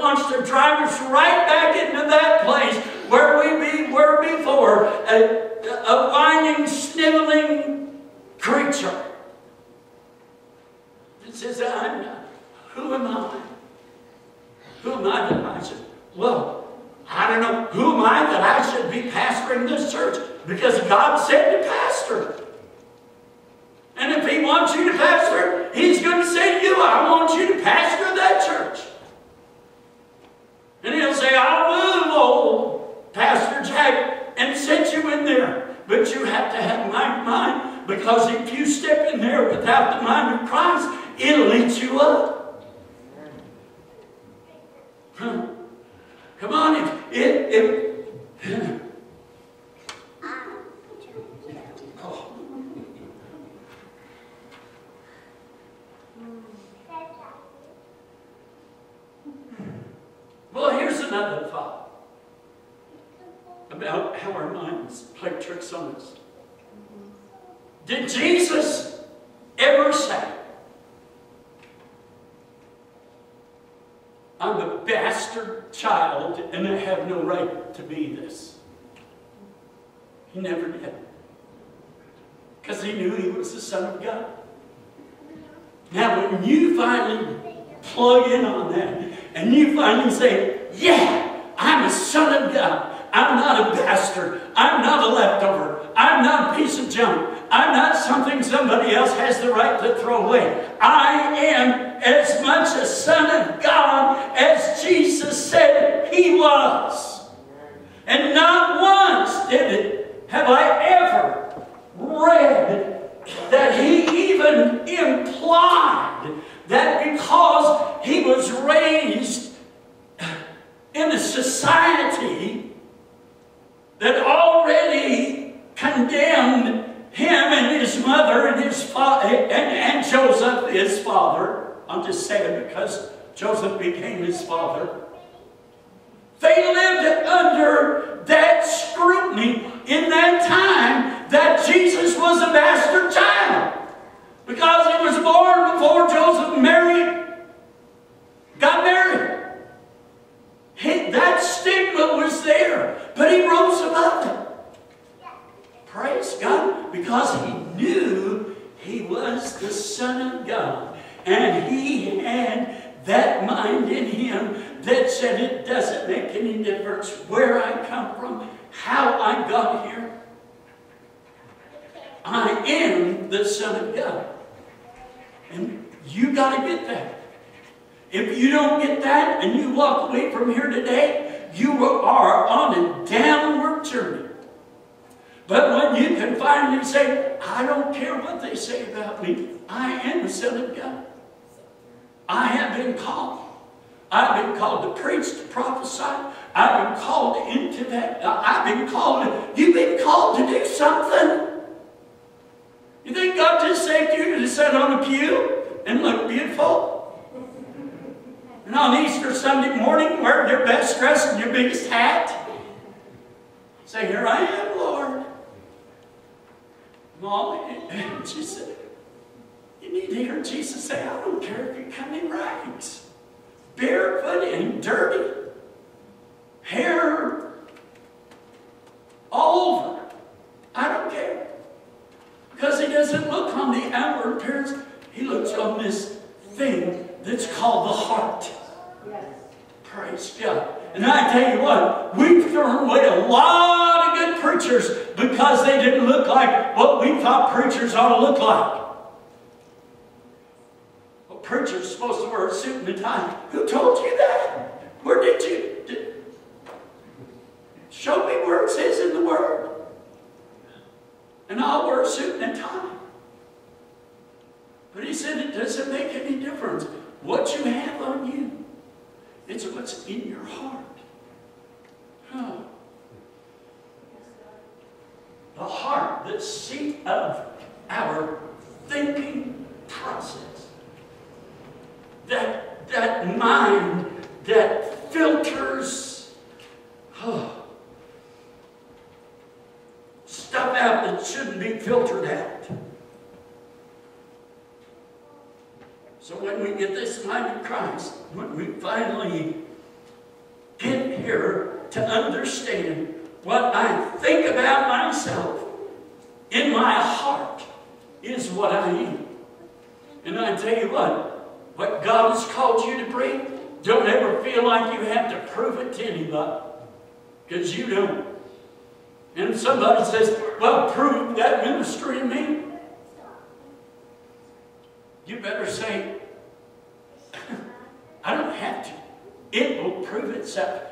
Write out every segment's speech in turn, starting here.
wants to drive us right back into that place where we were before, a whining, sniveling creature. It says, I'm not. Who am I? Who am I that I should? Well, I don't know. Who am I that I should be pastoring this church? Because God said to pastor. And if He wants you to pastor, He's going to say to you, I want you to pastor that church. And He'll say, I'll move old Pastor Jack and set you in there. But you have to have my mind, because if you step in there without the mind of Christ, it'll eat you up. Huh. Come on, oh. Well, here's another thought about how our minds play tricks on us. Did Jesus ever say, I'm a bastard child and I have no right to be this? He never did. Because He knew He was the Son of God. Now when you finally plug in on that and you finally say, yeah, I'm a son of God. I'm not a bastard. I'm not a leftover. I'm not a piece of junk. I'm not something somebody else has the right to throw away. I am as much a son of God as Jesus said He was. And not once have I ever read that He even implied that because He was raised in a society that already condemned Him and His mother and His father and Joseph, His father. I'm just saying because Joseph became His father. They lived under that scrutiny in that time that Jesus was a bastard child. Because He was born before Joseph got married. That stigma was there, but He rose above it. Praise God, because He knew He was the Son of God. And He had that mind in Him that said it doesn't make any difference where I come from, how I got here. I am the Son of God. And you got to get that. If you don't get that and you walk away from here today, you are on a downward journey. But when you can finally say, I don't care what they say about me, I am the Son of God. I have been called. I've been called to preach, to prophesy. I've been called into that. I've been called. You've been called to do something. You think God just saved you to sit on a pew and look beautiful? And on Easter Sunday morning, wear your best dress and your biggest hat? Say, here I am, Lord. Mom, and she said, you need to hear Jesus say, I don't care if you come in rags, barefoot and dirty, hair all over. I don't care. Because He doesn't look on the outward appearance. He looks on this thing that's called the heart. Yes. Praise God. And I tell you what, we've thrown away a lot of good preachers because they didn't look like what we thought preachers ought to look like. Well, preachers are supposed to wear a suit and a tie. Who told you that? Where did you? Show me where it says in the Word. And I'll wear a suit and a tie. But He said it doesn't make any difference what you have on you. It's what's in your heart. Huh. The heart, the seat of our thinking process. That mind that filters stuff out that shouldn't be filtered out. So when we get this mind of Christ, when we finally here to understand what I think about myself in my heart is what I am. And I tell you what God has called you to bring, don't ever feel like you have to prove it to anybody, because you don't. And if somebody says, well, prove that ministry to me, you better say, I don't have to. It will prove itself.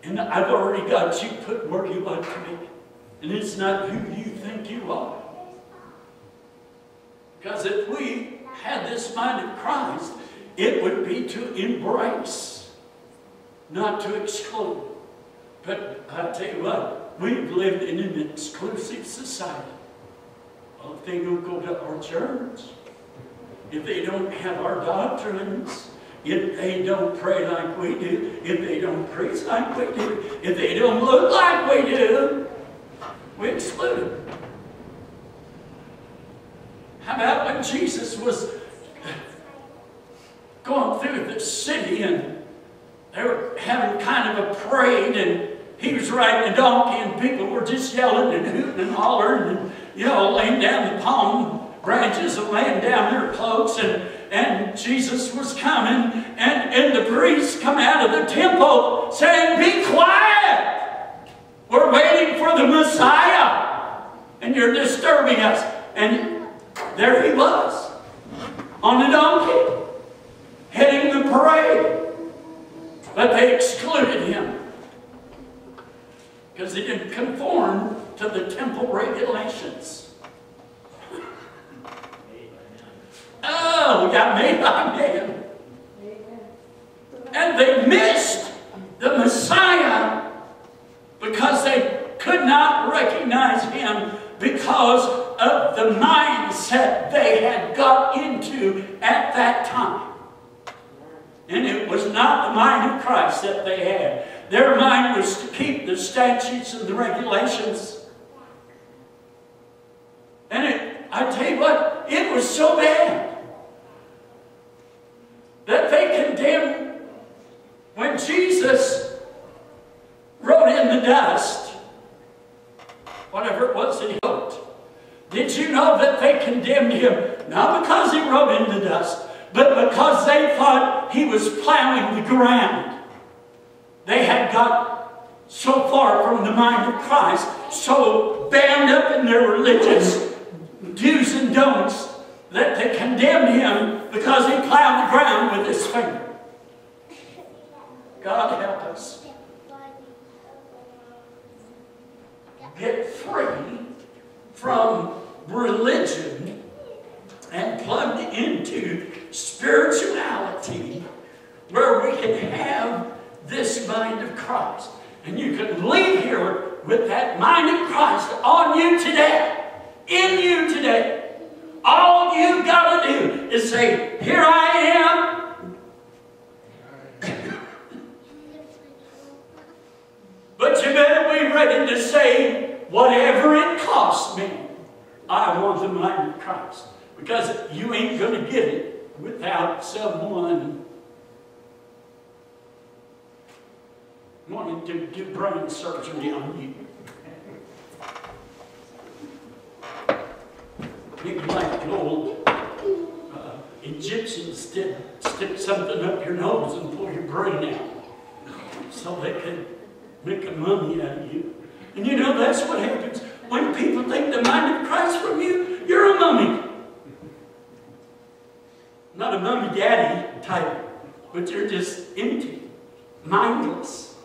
And I've already got you put where you want to be. And it's not who you think you are. Because if we had this mind of Christ, it would be to embrace, not to exclude. But I tell you what, we've lived in an exclusive society. Well, if they don't go to our church, if they don't have our doctrines, if they don't pray like we do, if they don't preach like we do, if they don't look like we do, we exclude them. How about when Jesus was going through the city and they were having kind of a parade and he was riding a donkey and people were just yelling and hooting and hollering and, you know, laying down the palm branches and laying down their cloaks, and Jesus was coming, and the priests come out of the temple saying, be quiet! We're waiting for the Messiah, and you're disturbing us. And there he was, on the donkey, heading the parade. But they excluded him, because he didn't conform to the temple regulations. Oh, we got made by man. And they missed the Messiah because they could not recognize him because of the mindset they had got into at that time. And it was not the mind of Christ that they had. Their mind was to keep the statutes and the regulations. And I tell you what, it was so bad that they condemned when Jesus wrote in the dust, whatever it was that he wrote. Did you know that they condemned him, not because he wrote in the dust, but because they thought he was plowing the ground? They had got so far from the mind of Christ, so bound up in their religious do's and don'ts, that they condemned him because he plowed the ground with his finger. God help us get free from religion and plugged into spirituality, where we can have this mind of Christ. And you can leave here with that mind of Christ on you today, in you today. All you've got to do is say, here I am. But you better be ready to say, whatever it costs me, I want the mind of Christ. Because you ain't going to get it without someone wanting to do brain surgery on you. Maybe like the old Egyptians did, stick something up your nose and pull your brain out so they could make a mummy out of you. And you know, that's what happens when people take the mind of Christ from you. You're a mummy. Not a mummy daddy type, but you're just empty, mindless.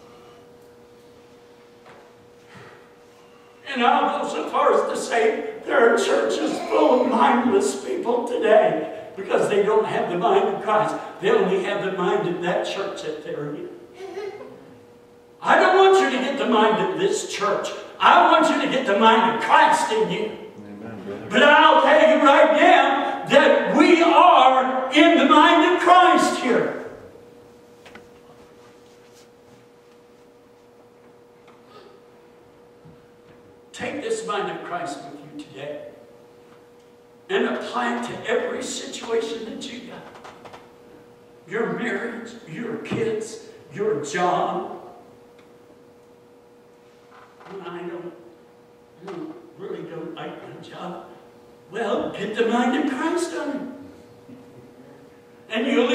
And I'll go so far as to say there are churches full of mindless people today because they don't have the mind of Christ. They only have the mind of that church that they're in. I don't want you to get the mind of this church. I want you to get the mind of Christ in you. Amen. But I'll tell you right now that we are in the mind of Christ here. Take this mind of Christ with you today and apply it to every situation that you got. Your marriage, your kids, your job, don't like my job. Well, get the mind of Christ on it. And you'll